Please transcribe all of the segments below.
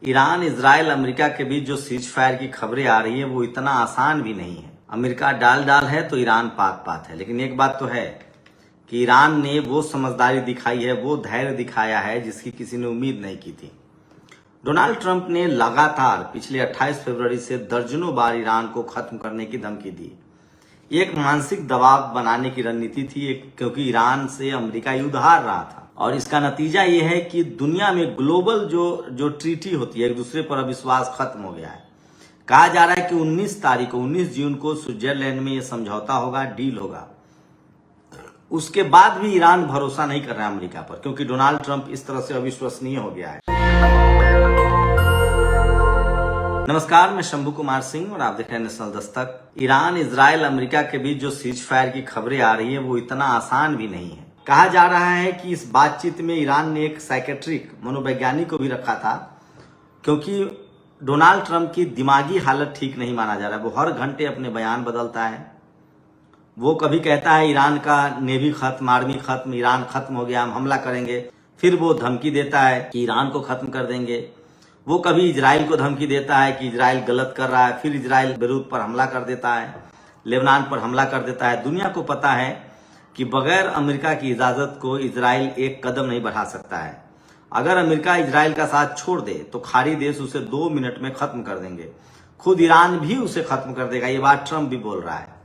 Iran, Israel, America के बीच जो cease fire की खबरें आ रही है वो इतना आसान भी नहीं है। अमेरिका डाल डाल है तो ईरान पात पात है। लेकिन एक बात तो है कि ईरान ने वो समझदारी दिखाई है, वो धैर्य दिखाया है जिसकी किसी ने उम्मीद नहीं की थी। डोनाल्ड ट्रंप ने लगातार पिछले 28 फरवरी से दर्जनों बार ईरान को खत्म करने की धमकी दी। ये एक मानसिक दबाव बनाने की रणनीति थी, क्योंकि ईरान से अमेरिका युद्ध हार रहा था। और इसका नतीजा ये है कि दुनिया में ग्लोबल जो ट्रीटी होती है, एक दूसरे पर अविश्वास खत्म हो गया है। कहा जा रहा है कि 19 जून को स्विट्जरलैंड में ये समझौता होगा, डील होगा। उसके बाद भी ईरान भरोसा नहीं कर रहा है अमेरिका पर, क्योंकि डोनाल्ड ट्रंप इस तरह से अविश्वसनीय हो गया है। नमस्कार, मैं शंभू कुमार सिंह और आप देख रहे हैं national Dastak. Iran, Israel, America के बीच जो सीज फायर की खबरें आ रही है वो इतना आसान भी नहीं है। कहा जा रहा है कि इस बातचीत में ईरान ने एक साइकेट्रिक मनोवैज्ञानिक को भी रखा था, क्योंकि डोनाल्ड ट्रंप की दिमागी हालत ठीक नहीं माना जा रहा है। वो हर घंटे अपने बयान बदलता है। वो कभी कहता है ईरान का नेवी खत्म, आर्मी खत्म, ईरान खत्म हो गया, हम हमला करेंगे। फिर वो धमकी देता है कि ईरान को खत्म कर देंगे। वो कभी इजराइल को धमकी देता है कि इजराइल गलत कर रहा है, फिर इजराइल बेरूत पर हमला कर देता है, लेबनान पर हमला कर देता है। दुनिया को पता है कि बगैर अमेरिका की इजाजत को इजराइल एक कदम नहीं बढ़ा सकता है। अगर अमेरिका इजराइल का साथ छोड़ दे तो खाड़ी देश उसे 2 मिनट में खत्म कर देंगे। खुद ईरान भी उसे खत्म कर देगा। ये बात ट्रंप भी बोल रहा है।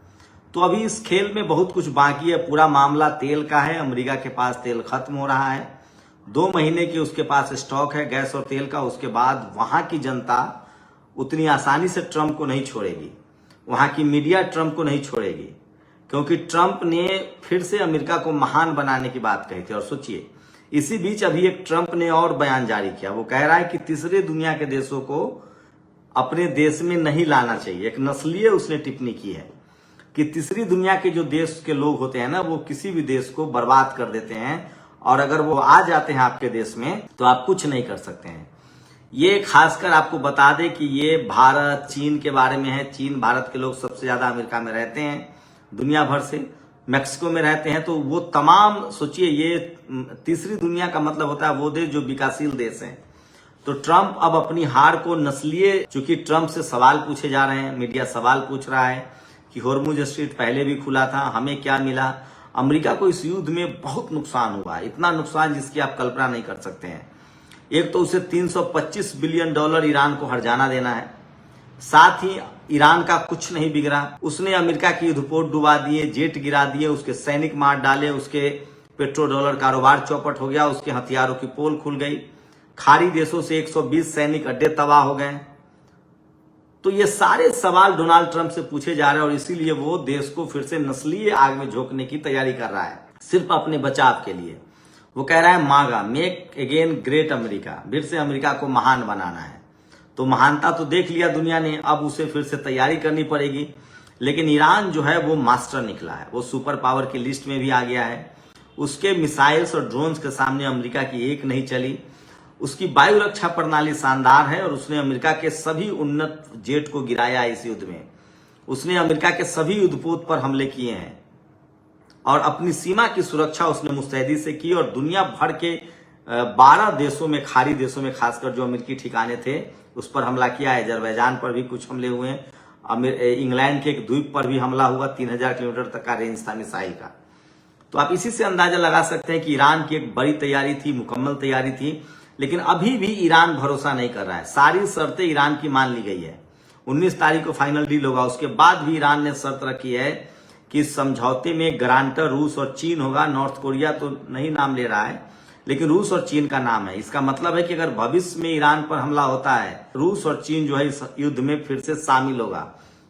तो अभी इस खेल में बहुत कुछ बाकी है। पूरा मामला तेल का है। अमेरिका के पास तेल खत्म हो रहा है। 2 महीने की उसके पास स्टॉक है गैस और तेल का। उसके बाद वहां की जनता उतनी आसानी से ट्रंप को नहीं छोड़ेगी। वहां की मीडिया ट्रंप को नहीं छोड़ेगी, क्योंकि ट्रंप ने फिर से अमेरिका को महान बनाने की बात कही थी। और सोचिए, इसी बीच अभी एक ट्रंप ने और बयान जारी किया। वो कह रहा है कि तीसरे दुनिया के देशों को अपने देश में नहीं लाना चाहिए। एक नस्लीय उसने टिप्पणी की है कि तीसरी दुनिया के जो देश के लोग होते हैं ना, वो किसी भी देश को बर्बाद कर देते हैं, और अगर वो आ जाते हैं आपके देश में तो आप कुछ नहीं कर सकते हैं। ये खासकर आपको बता दें कि ये भारत, चीन के बारे में है। चीन, भारत के लोग सबसे ज्यादा अमेरिका में रहते हैं दुनिया भर से। मैक्सिको में रहते हैं। तो वो तमाम, सोचिए, ये तीसरी दुनिया का मतलब होता है वो देश जो विकासशील देश हैं। तो ट्रंप अब अपनी हार को नस्लीय, चूंकि ट्रंप से सवाल पूछे जा रहे हैं, मीडिया सवाल पूछ रहा है कि होर्मुज स्ट्रीट पहले भी खुला था, हमें क्या मिला। अमेरिका को इस युद्ध में बहुत नुकसान हुआ, इतना नुकसान जिसकी आप कल्पना नहीं कर सकते हैं। एक तो उसे $325 बिलियन ईरान को हर्जाना देना है। साथ ही ईरान का कुछ नहीं बिगड़ा। उसने अमेरिका की युद्धपोत डुबा दिए, जेट गिरा दिए, उसके सैनिक मार डाले, उसके पेट्रो डॉलर कारोबार चौपट हो गया, उसके हथियारों की पोल खुल गई। खाड़ी देशों से 120 सैनिक अड्डे तबाह हो गए। तो ये सारे सवाल डोनाल्ड ट्रंप से पूछे जा रहे हैं, और इसीलिए वो देश को फिर से नस्लीय आग में झोंकने की तैयारी कर रहा है, सिर्फ अपने बचाव के लिए। वो कह रहा है मागा, मेक अगेन ग्रेट अमेरिका, फिर से अमेरिका को महान बनाना है। तो महानता तो देख लिया दुनिया ने, अब उसे फिर से तैयारी करनी पड़ेगी। लेकिन ईरान जो है वो मास्टर निकला है। वो सुपर पावर की लिस्ट में भी आ गया है। उसके मिसाइल्स और ड्रोन्स के सामने अमेरिका की एक नहीं चली। उसकी वायु रक्षा प्रणाली शानदार है, और उसने अमेरिका के सभी उन्नत जेट को गिराया इस युद्ध में। उसने अमेरिका के सभी युद्धपोत पर हमले किए हैं, और अपनी सीमा की सुरक्षा उसने मुस्तैदी से की। और दुनिया भर के 12 देशों में, खाड़ी देशों में खासकर जो अमेरिकी ठिकाने थे, उस पर हमला किया है। अजरबैजान पर भी कुछ हमले हुए हैं। इंग्लैंड के एक द्वीप पर भी हमला हुआ। 3000 किलोमीटर तक का रेंज था मिसाइल का। तो आप इसी से अंदाजा लगा सकते हैं कि ईरान की एक बड़ी तैयारी थी, मुकम्मल तैयारी थी। लेकिन अभी भी ईरान भरोसा नहीं कर रहा है। सारी शर्तें ईरान की मान ली गई है। 19 तारीख को फाइनल डील होगा। उसके बाद भी ईरान ने शर्त रखी है कि इस समझौते में गारंटर रूस और चीन होगा। नॉर्थ कोरिया तो नहीं नाम ले रहा है, लेकिन रूस और चीन का नाम है। इसका मतलब है कि अगर भविष्य में ईरान पर हमला होता है, रूस और चीन जो है इस युद्ध में फिर से शामिल होगा।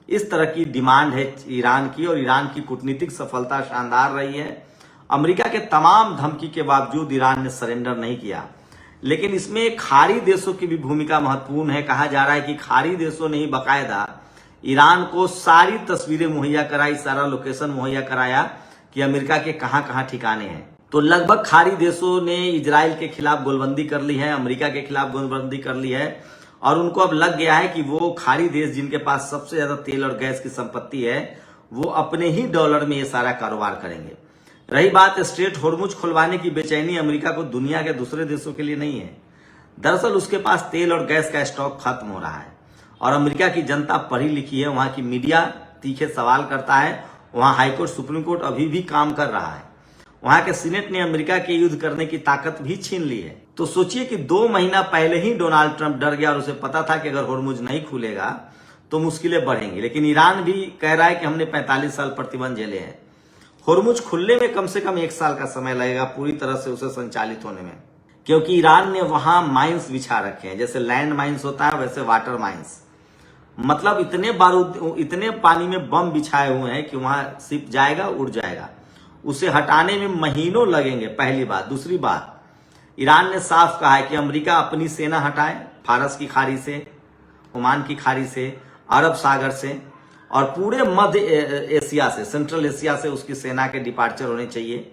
इस तरह की डिमांड है ईरान की, और ईरान की कूटनीतिक सफलता शानदार रही है। अमेरिका के तमाम धमकी के बावजूद ईरान ने सरेंडर नहीं किया। लेकिन इसमें खाड़ी देशों की भी भूमिका महत्वपूर्ण है। कहा जा रहा है कि खाड़ी देशों ने ही बाकायदा ईरान को सारी तस्वीरें मुहैया कराई, सारा लोकेशन मुहैया कराया कि अमेरिका के कहां कहां ठिकाने हैं। तो लगभग खाड़ी देशों ने इजराइल के खिलाफ गोलबंदी कर ली है, अमेरिका के खिलाफ गोलबंदी कर ली है। और उनको अब लग गया है कि वो खाड़ी देश जिनके पास सबसे ज्यादा तेल और गैस की संपत्ति है, वो अपने ही डॉलर में ये सारा कारोबार करेंगे। रही बात स्ट्रेट होर्मुज खुलवाने की बेचैनी, अमेरिका को दुनिया के दूसरे देशों के लिए नहीं है। दरअसल उसके पास तेल और गैस का स्टॉक खत्म हो रहा है और अमेरिका की जनता पढ़ी लिखी है, वहां की मीडिया तीखे सवाल करता है, वहां हाईकोर्ट सुप्रीम कोर्ट अभी भी काम कर रहा है, वहां के सीनेट ने अमेरिका के युद्ध करने की ताकत भी छीन ली है। तो सोचिए कि 2 महीना पहले ही डोनाल्ड ट्रंप डर गया और उसे पता था कि अगर होर्मुज नहीं खुलेगा तो मुश्किलें बढ़ेंगी, लेकिन ईरान भी कह रहा है कि हमने 45 साल प्रतिबंध झेले हैं। होर्मुज खुलने में कम से कम 1 साल का समय लगेगा पूरी तरह से उसे संचालित होने में, क्योंकि ईरान ने वहां माइंस बिछा रखे हैं। जैसे लैंड माइंस होता है वैसे वाटर माइंस, मतलब इतने बारूद, इतने पानी में बम बिछाए हुए हैं कि वहां शिप जाएगा उड़ जाएगा, उसे हटाने में महीनों लगेंगे। पहली बात। दूसरी बात, ईरान ने साफ कहा है कि अमेरिका अपनी सेना हटाए फारस की खाड़ी से, ओमान की खाड़ी से, अरब सागर से और पूरे मध्य एशिया से, सेंट्रल एशिया से उसकी सेना के डिपार्चर होने चाहिए।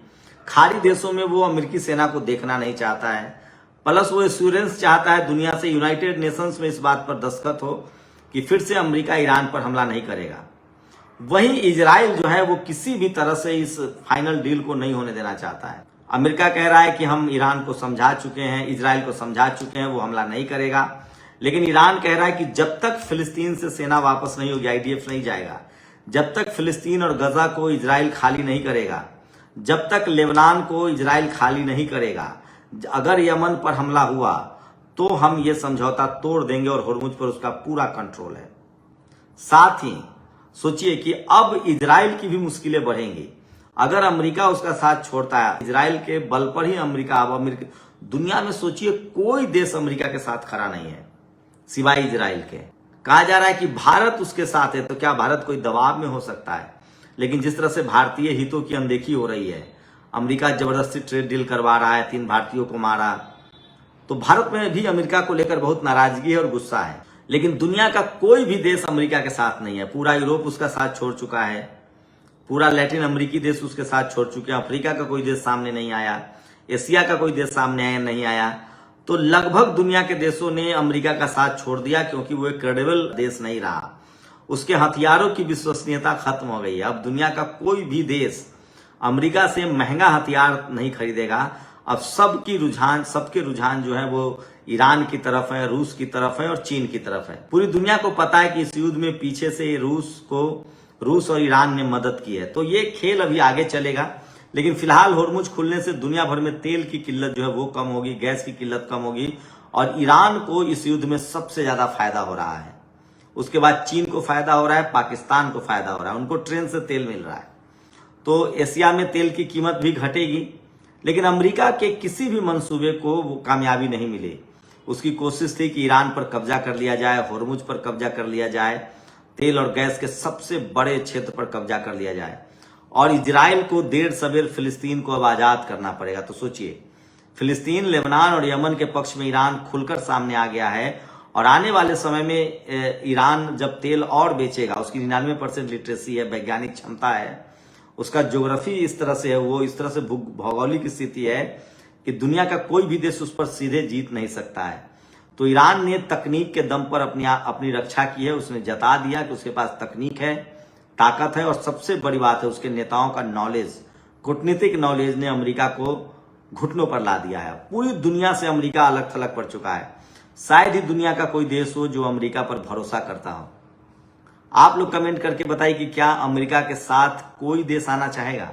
खाड़ी देशों में वो अमेरिकी सेना को देखना नहीं चाहता है। प्लस वो एश्योरेंस चाहता है दुनिया से, यूनाइटेड नेशंस में इस बात पर दस्तखत हो कि फिर से अमेरिका ईरान पर हमला नहीं करेगा। वहीं इजराइल जो है वो किसी भी तरह से इस फाइनल डील को नहीं होने देना चाहता है। अमेरिका कह रहा है कि हम ईरान को समझा चुके हैं, इजराइल को समझा चुके हैं, वो हमला नहीं करेगा। लेकिन ईरान कह रहा है कि जब तक फिलिस्तीन से सेना वापस नहीं होगी, आईडीएफ नहीं जाएगा, जब तक फिलिस्तीन और गजा को इजराइल खाली नहीं करेगा, जब तक लेबनान को इजराइल खाली नहीं करेगा, अगर यमन पर हमला हुआ तो हम ये समझौता तोड़ देंगे और होर्मुज पर उसका पूरा कंट्रोल है। साथ ही सोचिए कि अब इजराइल की भी मुश्किलें बढ़ेंगी अगर अमेरिका उसका साथ छोड़ता है। इजराइल के बल पर ही अमेरिका दुनिया में सोचिए कोई देश अमेरिका के साथ खड़ा नहीं है सिवाय इजराइल के। कहा जा रहा है कि भारत उसके साथ है, तो क्या भारत कोई दबाव में हो सकता है? लेकिन जिस तरह से भारतीय हितों की अनदेखी हो रही है, अमेरिका जबरदस्ती ट्रेड डील करवा रहा है, 3 भारतीयों को मारा, तो भारत में भी अमेरिका को लेकर बहुत नाराजगी है और गुस्सा है। लेकिन दुनिया का कोई भी देश अमेरिका के साथ नहीं है। पूरा यूरोप उसका साथ छोड़ चुका है, पूरा लैटिन अमेरिकी देश उसके साथ छोड़ चुके हैं, अफ्रीका का कोई देश सामने नहीं आया, एशिया का कोई देश सामने नहीं आया। तो लगभग दुनिया के देशों ने अमेरिका का साथ छोड़ दिया क्योंकि वो एक क्रेडिबल देश नहीं रहा। उसके हथियारों की विश्वसनीयता खत्म हो गई है। अब दुनिया का कोई भी देश अमेरिका से महंगा हथियार नहीं खरीदेगा। अब सबके रुझान जो है वो ईरान की तरफ है, रूस की तरफ है और चीन की तरफ है। पूरी दुनिया को पता है कि इस युद्ध में पीछे से रूस और ईरान ने मदद की है। तो ये खेल अभी आगे चलेगा, लेकिन फिलहाल होर्मुज खुलने से दुनिया भर में तेल की किल्लत जो है वो कम होगी, गैस की किल्लत कम होगी और ईरान को इस युद्ध में सबसे ज्यादा फायदा हो रहा है। उसके बाद चीन को फायदा हो रहा है, पाकिस्तान को फायदा हो रहा है, उनको ट्रेन से तेल मिल रहा है। तो एशिया में तेल की कीमत भी घटेगी, लेकिन अमेरिका के किसी भी मंसूबे को वो कामयाबी नहीं मिली। उसकी कोशिश थी कि ईरान पर कब्जा कर लिया जाए, होर्मुज पर कब्जा कर लिया जाए, तेल और गैस के सबसे बड़े क्षेत्र पर कब्जा कर लिया जाए और इजराइल को देर सवेर फिलिस्तीन को अब आजाद करना पड़ेगा। तो सोचिए, फिलिस्तीन, लेबनान और यमन के पक्ष में ईरान खुलकर सामने आ गया है और आने वाले समय में ईरान जब तेल और बेचेगा, उसकी 99% लिटरेसी है, वैज्ञानिक क्षमता है, उसका ज्योग्राफी इस तरह से है, वो इस तरह से भौगोलिक स्थिति है कि दुनिया का कोई भी देश उस पर सीधे जीत नहीं सकता है। तो ईरान ने तकनीक के दम पर अपनी रक्षा की है। उसने जता दिया कि उसके पास तकनीक है, ताकत है और सबसे बड़ी बात है उसके नेताओं का नॉलेज, कूटनीतिक नॉलेज ने अमेरिका को घुटनों पर ला दिया है। पूरी दुनिया से अमेरिका अलग थलग पड़ चुका है। शायद ही दुनिया का कोई देश हो जो अमेरिका पर भरोसा करता हो। आप लोग कमेंट करके बताइए कि क्या अमेरिका के साथ कोई देश आना चाहेगा?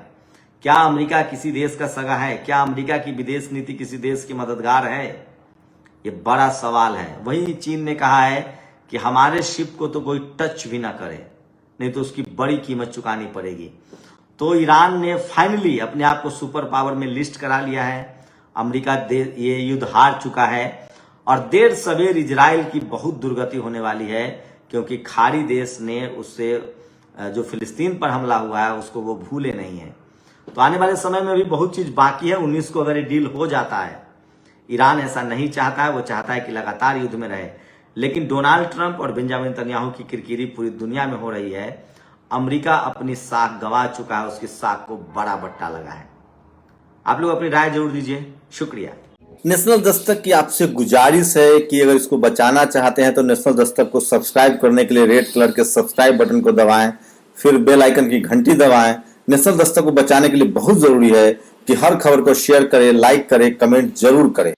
क्या अमेरिका किसी देश का सगा है? क्या अमेरिका की विदेश नीति किसी देश की मददगार है? ये बड़ा सवाल है। वहीं चीन ने कहा है कि हमारे शिप को तो कोई टच भी ना करे, नहीं तो उसकी बड़ी कीमत चुकानी पड़ेगी। तो ईरान ने फाइनली अपने आप को सुपर पावर में लिस्ट करा लिया है। अमेरिका ये युद्ध हार चुका है और देर सवेर इजराइल की बहुत दुर्गति होने वाली है, क्योंकि खाड़ी देश ने उससे जो फिलिस्तीन पर हमला हुआ है उसको वो भूले नहीं है। तो आने वाले समय में भी बहुत चीज बाकी है। 19 को अगर ये डील हो जाता है, ईरान ऐसा नहीं चाहता है, वो चाहता है कि लगातार युद्ध में रहे। लेकिन डोनाल्ड ट्रंप और बेंजामिन नेतन्याहू की किरकिरी पूरी दुनिया में हो रही है। अमेरिका अपनी साख गंवा चुका है, उसकी साख को बड़ा बट्टा लगा है। आप लोग अपनी राय जरूर दीजिए। शुक्रिया। नेशनल दस्तक की आपसे गुजारिश है कि अगर इसको बचाना चाहते हैं तो नेशनल दस्तक को सब्सक्राइब करने के लिए रेड कलर के सब्सक्राइब बटन को दबाएं, फिर बेल आइकन की घंटी दबाएं। नेशनल दस्तक को बचाने के लिए बहुत जरूरी है कि हर खबर को शेयर करें, लाइक करें, कमेंट जरूर करें।